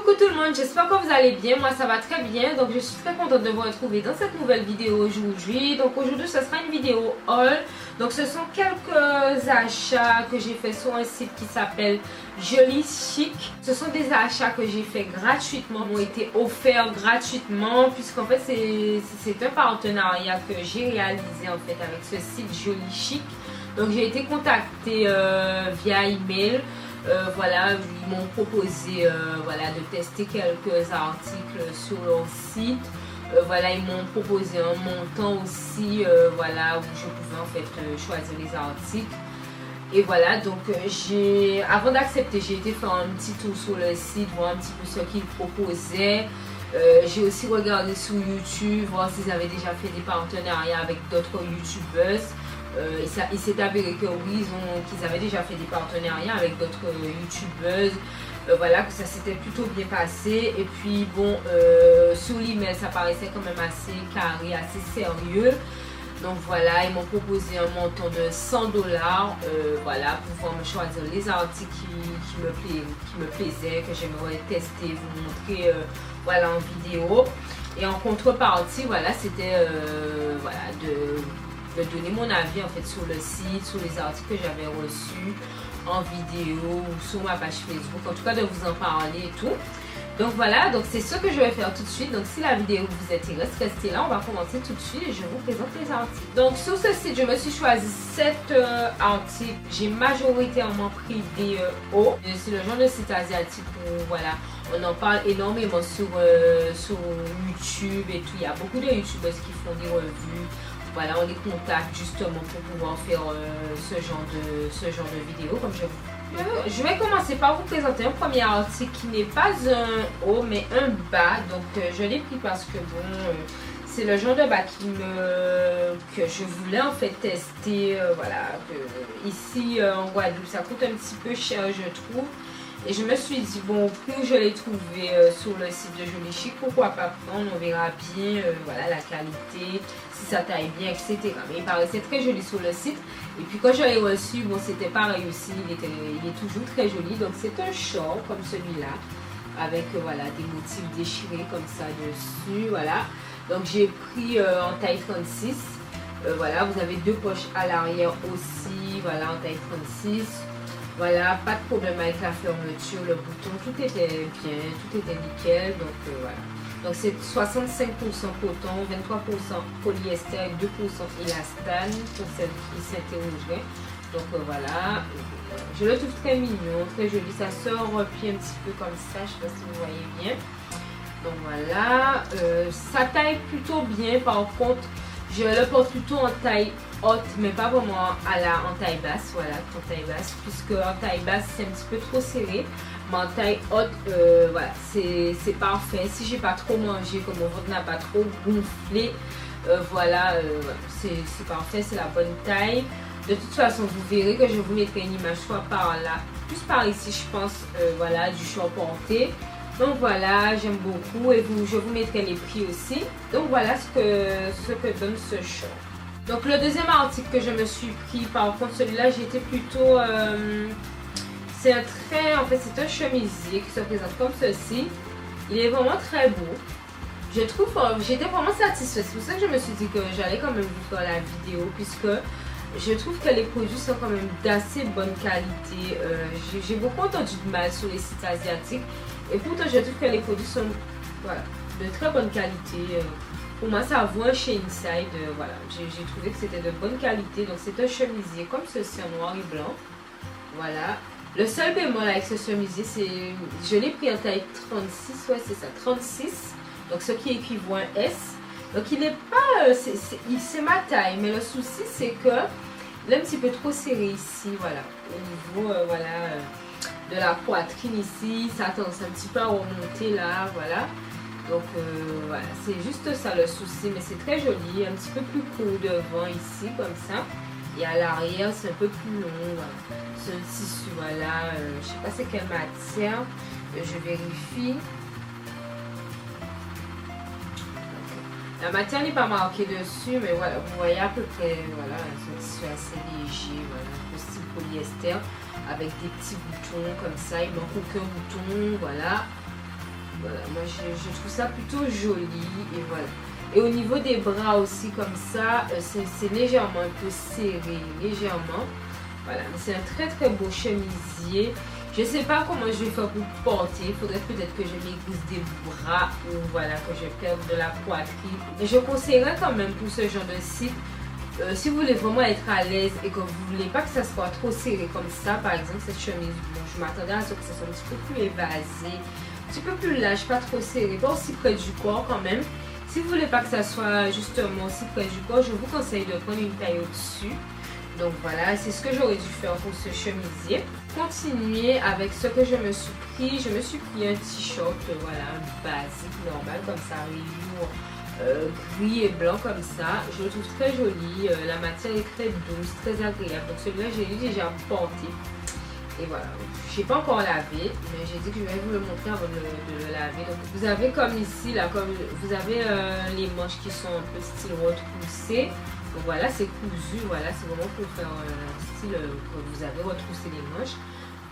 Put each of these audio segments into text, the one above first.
coucou tout le monde, j'espère que vous allez bien, moi ça va très bien, donc je suis très contente de vous retrouver dans cette nouvelle vidéo aujourd'hui. Donc aujourd'hui ce sera une vidéo haul, donc ce sont quelques achats que j'ai fait sur un site qui s'appelle Joli Chic. Ce sont des achats que j'ai fait gratuitement, m'ont été offerts gratuitement, puisqu'en fait c'est un partenariat que j'ai réalisé en fait avec ce site Joli Chic. Donc j'ai été contactée via email. Voilà, ils m'ont proposé voilà, de tester quelques articles sur leur site. Voilà, ils m'ont proposé un montant aussi, voilà, où je pouvais en fait choisir les articles. Et voilà, donc avant d'accepter, j'ai été faire un petit tour sur le site, voir un petit peu ce qu'ils proposaient. J'ai aussi regardé sur YouTube, voir s'ils avaient déjà fait des partenariats avec d'autres youtubeuses. Il s'est avéré que oui, qu'ils avaient déjà fait des partenariats avec d'autres youtubeuses. Voilà, que ça s'était plutôt bien passé. Et puis bon, sur l'email, ça paraissait quand même assez carré, assez sérieux. Donc voilà, ils m'ont proposé un montant de 100 $, voilà, pour pouvoir me choisir les articles qui me plaisaient, que j'aimerais tester, vous montrer voilà, en vidéo. Et en contrepartie, voilà, c'était voilà, de donner mon avis en fait sur le site, sur les articles que j'avais reçus en vidéo ou sur ma page Facebook, en tout cas de vous en parler et tout. Donc voilà, donc c'est ce que je vais faire tout de suite. Donc si la vidéo vous intéresse, restez là, on va commencer tout de suite et je vous présente les articles. Donc sur ce site, je me suis choisi 7 articles. J'ai majoritairement pris des hauts. C'est le genre de site asiatique où voilà, on en parle énormément sur YouTube et tout. Il y a beaucoup de youtubeurs qui font des revues. Voilà, on les contacte justement pour pouvoir faire ce genre de vidéo comme je vais commencer par vous présenter un premier article qui n'est pas un haut mais un bas. Donc je l'ai pris parce que bon, c'est le genre de bas que je voulais en fait tester. Voilà, ici en Guadeloupe ça coûte un petit peu cher je trouve. Et je me suis dit, bon, au prix où je l'ai trouvé sur le site de Joli Chic, pourquoi pas prendre, on verra bien voilà, la qualité, si ça taille bien, etc. Mais il paraissait très joli sur le site. Et puis quand je l'ai reçu, bon, c'était pareil aussi, il est toujours très joli. Donc c'est un short comme celui-là, avec voilà, des motifs déchirés comme ça dessus, voilà. Donc j'ai pris en taille 36. Voilà, vous avez deux poches à l'arrière aussi, voilà, en taille 36. Voilà, pas de problème avec la fermeture, le bouton, tout était bien, tout était nickel, donc voilà. Donc c'est 65% coton, 23% polyester et 2% élastane pour celles qui s'interrogeraient. Donc voilà, je le trouve très mignon, très joli, ça sort puis un petit peu comme ça, je ne sais pas si vous voyez bien. Donc voilà, ça taille plutôt bien, par contre, je le porte plutôt en taille haute, mais pas vraiment en taille basse, voilà, en taille basse, puisque en taille basse c'est un petit peu trop serré, mais en taille haute, voilà, c'est parfait. Si j'ai pas trop mangé, comme mon ventre n'a pas trop gonflé, voilà, c'est parfait, c'est la bonne taille. De toute façon, vous verrez que je vous mettrai une image soit par là, plus par ici, je pense, voilà, du short porté. Donc voilà, j'aime beaucoup et je vous mettrai les prix aussi. Donc voilà ce que donne ce short. Donc le deuxième article que je me suis pris, par contre celui-là j'étais plutôt, c'est un chemisier qui se présente comme ceci. Il est vraiment très beau. Je trouve, j'étais vraiment satisfaite. C'est pour ça que je me suis dit que j'allais quand même vous faire la vidéo, puisque je trouve que les produits sont quand même d'assez bonne qualité. J'ai beaucoup entendu de mal sur les sites asiatiques. Et pourtant je trouve que les produits sont voilà, de très bonne qualité. Pour moi ça vaut un chez Inside, voilà, j'ai trouvé que c'était de bonne qualité. Donc c'est un chemisier comme ceci en noir et blanc. Voilà. Le seul bémol avec ce chemisier, c'est je l'ai pris en taille 36, ouais c'est ça, 36. Donc ce qui équivaut à un S. Donc il n'est pas, c'est ma taille, mais le souci c'est que il est un petit peu trop serré ici, voilà, au niveau voilà, de la poitrine ici, ça a tendance un petit peu à remonter là, voilà. Donc voilà, c'est juste ça le souci, mais c'est très joli, un petit peu plus court devant ici comme ça, et à l'arrière c'est un peu plus long, voilà. C'est un tissu, voilà, je sais pas c'est quelle matière, je vérifie. La matière n'est pas marquée dessus, mais voilà, vous voyez à peu près, voilà, c'est un tissu assez léger, voilà, un peu style polyester, avec des petits boutons comme ça, il manque aucun bouton, voilà. Voilà, moi je trouve ça plutôt joli et voilà. Et au niveau des bras aussi comme ça, c'est légèrement un peu serré, légèrement. Voilà, mais c'est un très très beau chemisier. Je sais pas comment je vais faire pour porter. Il faudrait peut-être que je m'aiguise des bras ou voilà, que je perde de la poitrine. Et je conseillerais quand même pour ce genre de site, si vous voulez vraiment être à l'aise et que vous voulez pas que ça soit trop serré comme ça, par exemple cette chemise, bon, je m'attendais à ce que ça soit un petit peu plus évasé, un petit peu plus large, pas trop serré, pas aussi près du corps quand même. Si vous voulez pas que ça soit justement aussi près du corps, je vous conseille de prendre une taille au-dessus. Donc voilà, c'est ce que j'aurais dû faire pour ce chemisier. Continuer avec ce que je me suis pris. Je me suis pris un t-shirt, voilà, basique, normal, comme ça, velours, gris et blanc comme ça. Je le trouve très joli. La matière est très douce, très agréable. Donc celui-là, j'ai déjà porté. Et voilà, je n'ai pas encore lavé, mais j'ai dit que je vais vous le montrer avant de le laver. Donc vous avez comme ici, là, comme vous avez les manches qui sont un peu style retroussé. Donc voilà, c'est cousu, voilà, c'est vraiment pour faire style que vous avez retroussé les manches.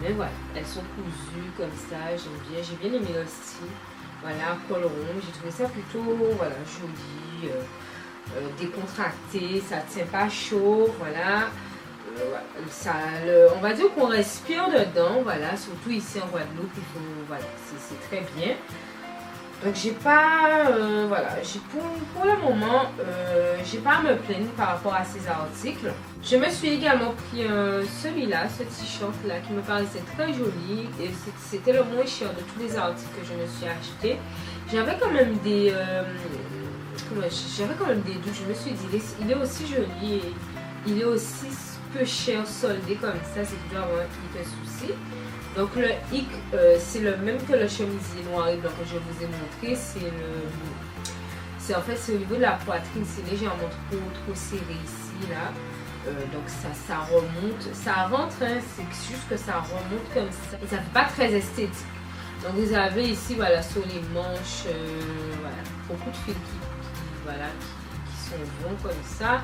Mais voilà, elles sont cousues comme ça, j'aime bien, j'ai bien aimé le style. Voilà, col rond, j'ai trouvé ça plutôt, voilà, joli, décontracté, ça ne tient pas chaud, voilà. Ça, on va dire qu'on respire dedans, voilà, surtout ici en Guadeloupe, il faut, voilà, c'est très bien. Donc j'ai pas, voilà, pour le moment, j'ai pas à me plaindre par rapport à ces articles. Je me suis également pris celui-là, ce t-shirt là qui me paraissait très joli et c'était le moins cher de tous les articles que je me suis acheté. J'avais quand même des, doutes. Je me suis dit, il est aussi joli et il est aussi peu cher soldé comme ça, c'est toujours avoir un souci. Donc le hic, c'est le même que le chemisier noir et blanc que je vous ai montré. C'est en fait, c'est au niveau de la poitrine, c'est légèrement trop serré ici, là. Donc ça remonte, ça rentre, hein, c'est juste que ça remonte comme ça. Et ça fait pas très esthétique. Donc vous avez ici, voilà, sur les manches, voilà, beaucoup de fils qui sont bons comme ça.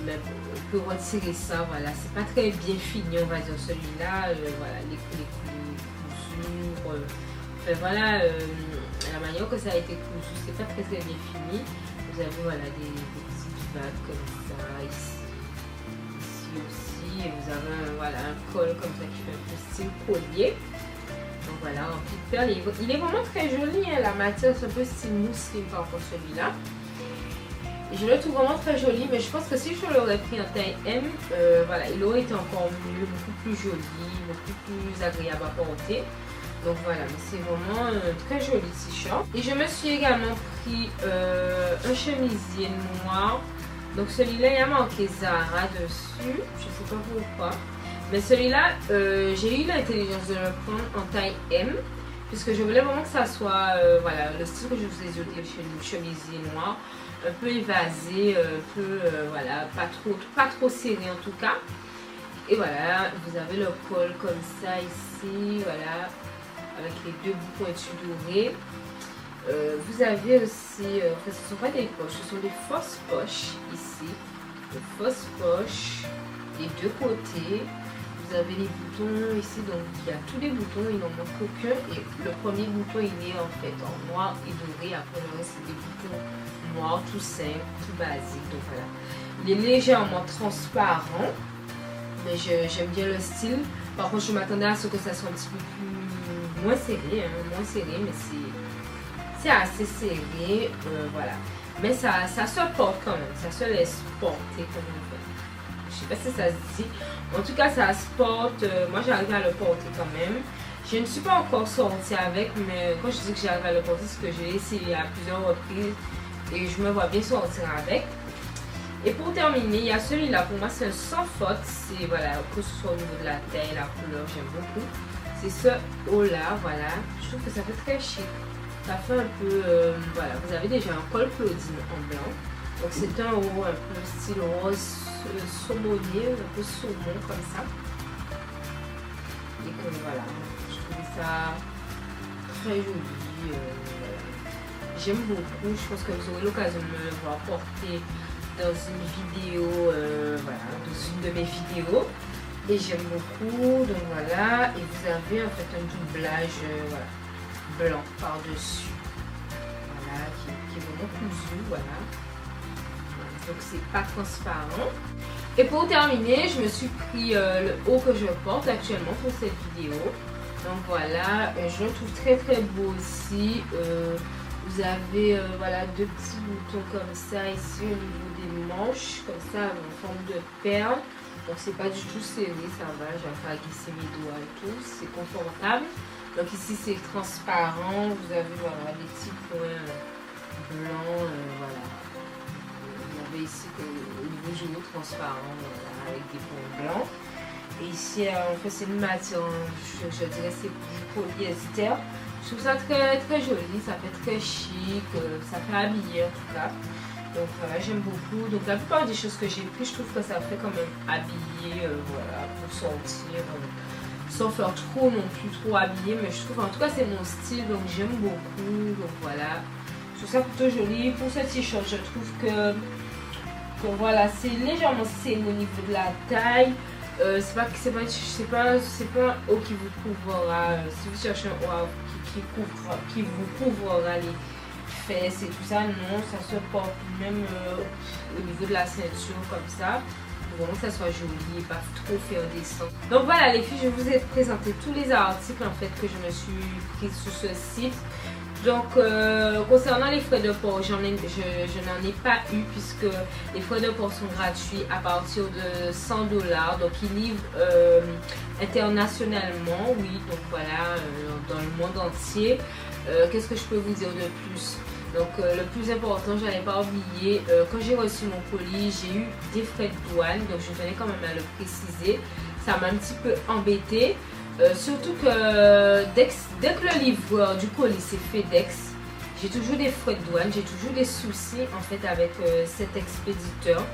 Mais on peut retirer ça, voilà, c'est pas très bien fini, on va dire celui-là, voilà, les cousures, enfin, voilà, la manière que ça a été cousu, c'est pas très bien fini. Vous avez, voilà, des petites vagues comme ça, ici aussi, et vous avez voilà, un col comme ça qui fait un peu style collier. Donc voilà, en petite perle, il est vraiment très joli, hein, la matière, c'est un peu style mousseline par rapport à celui-là. Je le trouve vraiment très joli, mais je pense que si je l'aurais pris en taille M, voilà, il aurait été encore mieux, beaucoup plus joli, beaucoup plus agréable à porter. Donc voilà, mais c'est vraiment un très joli t-shirt. Et je me suis également pris un chemisier noir. Donc celui-là, il y a marqué Zara dessus, je ne sais pas pourquoi. Mais celui-là, j'ai eu l'intelligence de le prendre en taille M, puisque je voulais vraiment que ça soit, voilà, le style que je vous ai dit, le chemisier noir. Un peu évasé, un peu, voilà, pas trop serré en tout cas. Et voilà, vous avez le col comme ça ici, voilà, avec les deux bouts pointus dorés. Vous avez aussi, enfin ce ne sont pas des poches, ce sont des fausses poches ici. De fausses poches des deux côtés. Vous avez les boutons ici, donc il y a tous les boutons, il n'en manque aucun. Et le premier bouton, il est en fait en noir et doré. Après le reste, c'est des boutons noirs, tout simple, tout basique. Donc voilà. Il est légèrement transparent, mais j'aime bien le style. Par contre, je m'attendais à ce que ça soit un petit peu plus moins serré, hein, mais c'est assez serré, voilà. Mais ça se porte quand même, ça se laisse porter comme on fait. Je sais pas si ça se dit. En tout cas, ça se porte. Moi, j'arrive à le porter quand même. Je ne suis pas encore sortie avec, mais quand je dis que j'arrive à le porter, c'est que j'ai essayé à plusieurs reprises et je me vois bien sortir avec. Et pour terminer, il y a celui-là. Pour moi, c'est un sans faute. C'est, voilà, que ce soit au niveau de la taille, la couleur, j'aime beaucoup. C'est ce haut-là, voilà. Je trouve que ça fait très chic. Ça fait un peu, voilà, vous avez déjà un col Claudine en blanc. Donc c'est un haut un peu style rose saumonier, un peu saumon comme ça. Et que voilà, je trouve ça très joli. Voilà. J'aime beaucoup, je pense que vous aurez l'occasion de me le voir porter dans une vidéo, voilà, dans une de mes vidéos. Et j'aime beaucoup, donc voilà. Et vous avez en fait un doublage, voilà. blanc par-dessus. Voilà, qui est vraiment cousu, voilà. Donc c'est pas transparent. Et pour terminer, je me suis pris le haut que je porte actuellement pour cette vidéo. Donc voilà, je le trouve très très beau aussi. Vous avez voilà, deux petits boutons comme ça ici au niveau des manches, comme ça en forme de perle. Donc c'est pas du tout serré, ça va, j'ai pas à glisser mes doigts et tout, c'est confortable. Donc ici c'est transparent, vous avez voilà, des petits points blancs, voilà. Vous avez ici au niveau du haut transparent, voilà, avec des points blancs. Et ici en fait c'est une matière, je dirais c'est du polyester. Je trouve ça très très joli, ça fait très chic, ça fait habiller en tout cas. Donc voilà, j'aime beaucoup. Donc la plupart des choses que j'ai pris, je trouve que ça fait quand même habiller, voilà, pour sortir, sans faire trop non plus trop habillé. Mais je trouve, en tout cas c'est mon style, donc j'aime beaucoup. Donc voilà, je trouve ça plutôt joli. Pour ce t-shirt, je trouve que voilà, c'est légèrement serré au niveau de la taille. C'est pas un haut qui vous couvrira, si vous cherchez un haut qui vous couvrira les fesses et tout ça, non, ça se porte même au niveau de la ceinture comme ça, pour vraiment que ça soit joli et pas trop faire descendre. Donc voilà les filles, je vous ai présenté tous les articles en fait que je me suis pris sur ce site. Donc concernant les frais de port, je n'en ai pas eu puisque les frais de port sont gratuits à partir de 100 $. Donc ils livrent internationalement, oui, donc voilà, dans le monde entier. Qu'est-ce que je peux vous dire de plus? Donc le plus important, je n'allais pas oublier, quand j'ai reçu mon colis, j'ai eu des frais de douane, donc je tenais quand même à le préciser. Ça m'a un petit peu embêté. Surtout que dès que le livreur du colis c'est FedEx, j'ai toujours des frais de douane, j'ai toujours des soucis en fait avec cet expéditeur,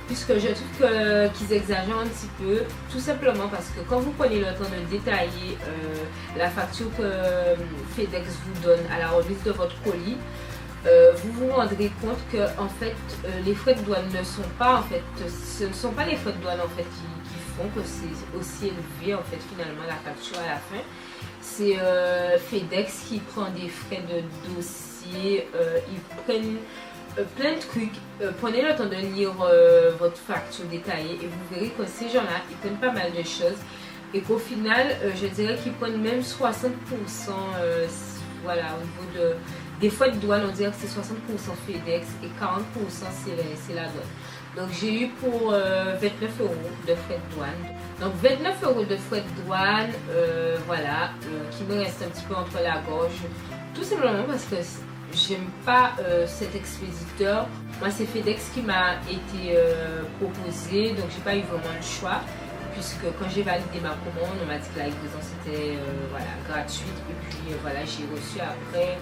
puisque je trouve qu'ils exagèrent un petit peu, tout simplement parce que quand vous prenez le temps de détailler la facture que FedEx vous donne à la remise de votre colis, vous vous rendrez compte que en fait les frais de douane ne sont pas en fait, ce ne sont pas les frais de douane en fait qui font que c'est aussi élevé en fait finalement la facture à la fin. C'est FedEx qui prend des frais de dossier, ils prennent plein de trucs. Prenez le temps de lire votre facture détaillée et vous verrez que ces gens-là ils prennent pas mal de choses et qu'au final je dirais qu'ils prennent même 60%, voilà, au niveau des frais de douane, on dirait que c'est 60% FedEx et 40% c'est la douane. Donc j'ai eu pour 29 € de frais de douane. Donc 29 € de frais de douane, voilà, qui me reste un petit peu entre la gorge. Tout simplement parce que j'aime pas cet expéditeur. Moi c'est FedEx qui m'a été proposé, donc j'ai pas eu vraiment le choix. Puisque quand j'ai validé ma commande, on m'a dit que la livraison c'était voilà, gratuite. Et puis voilà, j'ai reçu après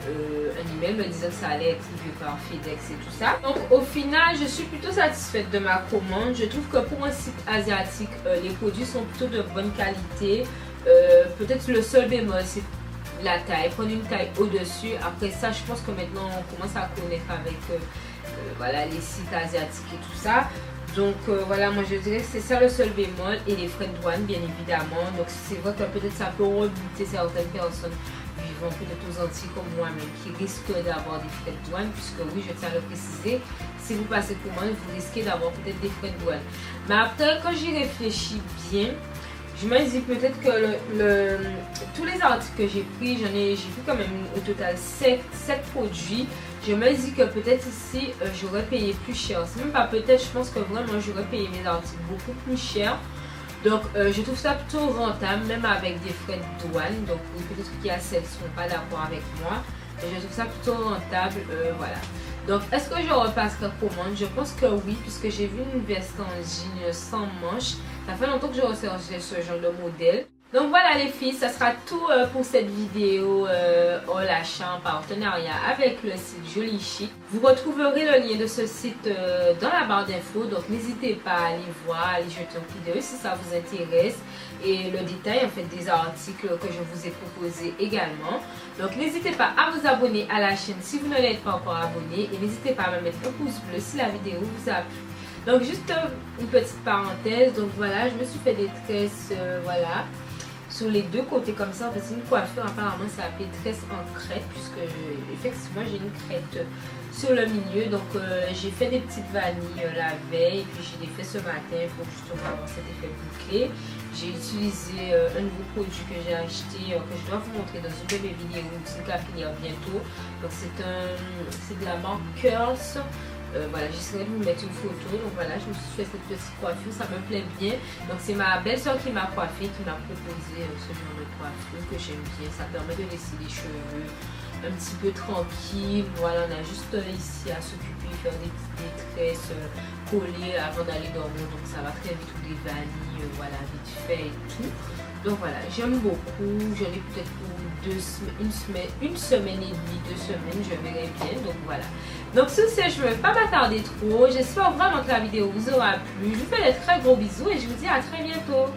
un email me disant que ça allait être livré par FedEx et tout ça. Donc au final, je suis plutôt satisfaite de ma commande. Je trouve que pour un site asiatique, les produits sont plutôt de bonne qualité. Peut-être le seul bémol, c'est la taille. Prenez une taille au-dessus. Après ça, je pense que maintenant, on commence à connaître avec voilà, les sites asiatiques et tout ça. Donc voilà, moi je dirais que c'est ça le seul bémol et les frais de douane bien évidemment. Donc c'est vrai que peut-être ça peut rebuter certaines personnes vivant peut-être aux Antilles comme moi-même qui risquent d'avoir des frais de douane, puisque oui, je tiens à le préciser, si vous passez commande, vous risquez d'avoir peut-être des frais de douane. Mais après, quand j'y réfléchis bien, je me dis peut-être que tous les articles que j'ai pris, j'ai pris quand même au total 7 produits. Je me dis que peut-être ici, j'aurais payé plus cher. C'est même pas peut-être, je pense que vraiment j'aurais payé mes articles beaucoup plus cher. Donc je trouve ça plutôt rentable, même avec des frais de douane. Donc peut-être qu'il y a celles qui ne sont pas d'accord avec moi. Mais je trouve ça plutôt rentable, voilà. Donc est-ce que je repasserai commande? Je pense que oui, puisque j'ai vu une veste en jean sans manches. Ça fait longtemps que je recherche ce genre de modèle. Donc voilà les filles, ça sera tout pour cette vidéo en l'achat en partenariat avec le site Joli Chic. Vous retrouverez le lien de ce site dans la barre d'infos, donc n'hésitez pas à aller voir, à aller jeter un coup d'œil si ça vous intéresse. Et le détail en fait des articles que je vous ai proposés également. Donc n'hésitez pas à vous abonner à la chaîne si vous ne l'êtes pas encore abonné. Et n'hésitez pas à me mettre un pouce bleu si la vidéo vous a plu. Donc juste une petite parenthèse, donc voilà, je me suis fait des tresses, voilà, sur les deux côtés comme ça. En fait, c'est une coiffure, apparemment c'est appelé tresse en crête, puisque effectivement j'ai une crête sur le milieu. Donc j'ai fait des petites vanilles la veille, puis j'ai les fait ce matin pour justement avoir cet effet bouclé. J'ai utilisé un nouveau produit que j'ai acheté, que je dois vous montrer dans une de mes vidéos qui va finir bientôt. Donc c'est de la marque Curls. Voilà, j'essaierai de vous mettre une photo. Donc voilà, je me suis fait cette petite coiffure, ça me plaît bien. Donc c'est ma belle-soeur qui m'a coiffée, qui m'a proposé ce genre de coiffure que j'aime bien. Ça permet de laisser les cheveux un petit peu tranquilles. Voilà, on a juste ici à s'occuper, faire des petites tresses collées avant d'aller dormir. Donc ça va très vite, ou des vanilles, voilà, vite fait et tout. Donc voilà, j'aime beaucoup. J'en ai peut-être pour une semaine et demie, 2 semaines, je verrai bien. Donc voilà. Donc sur ce, je ne vais pas m'attarder trop. J'espère vraiment que la vidéo vous aura plu. Je vous fais de très gros bisous et je vous dis à très bientôt.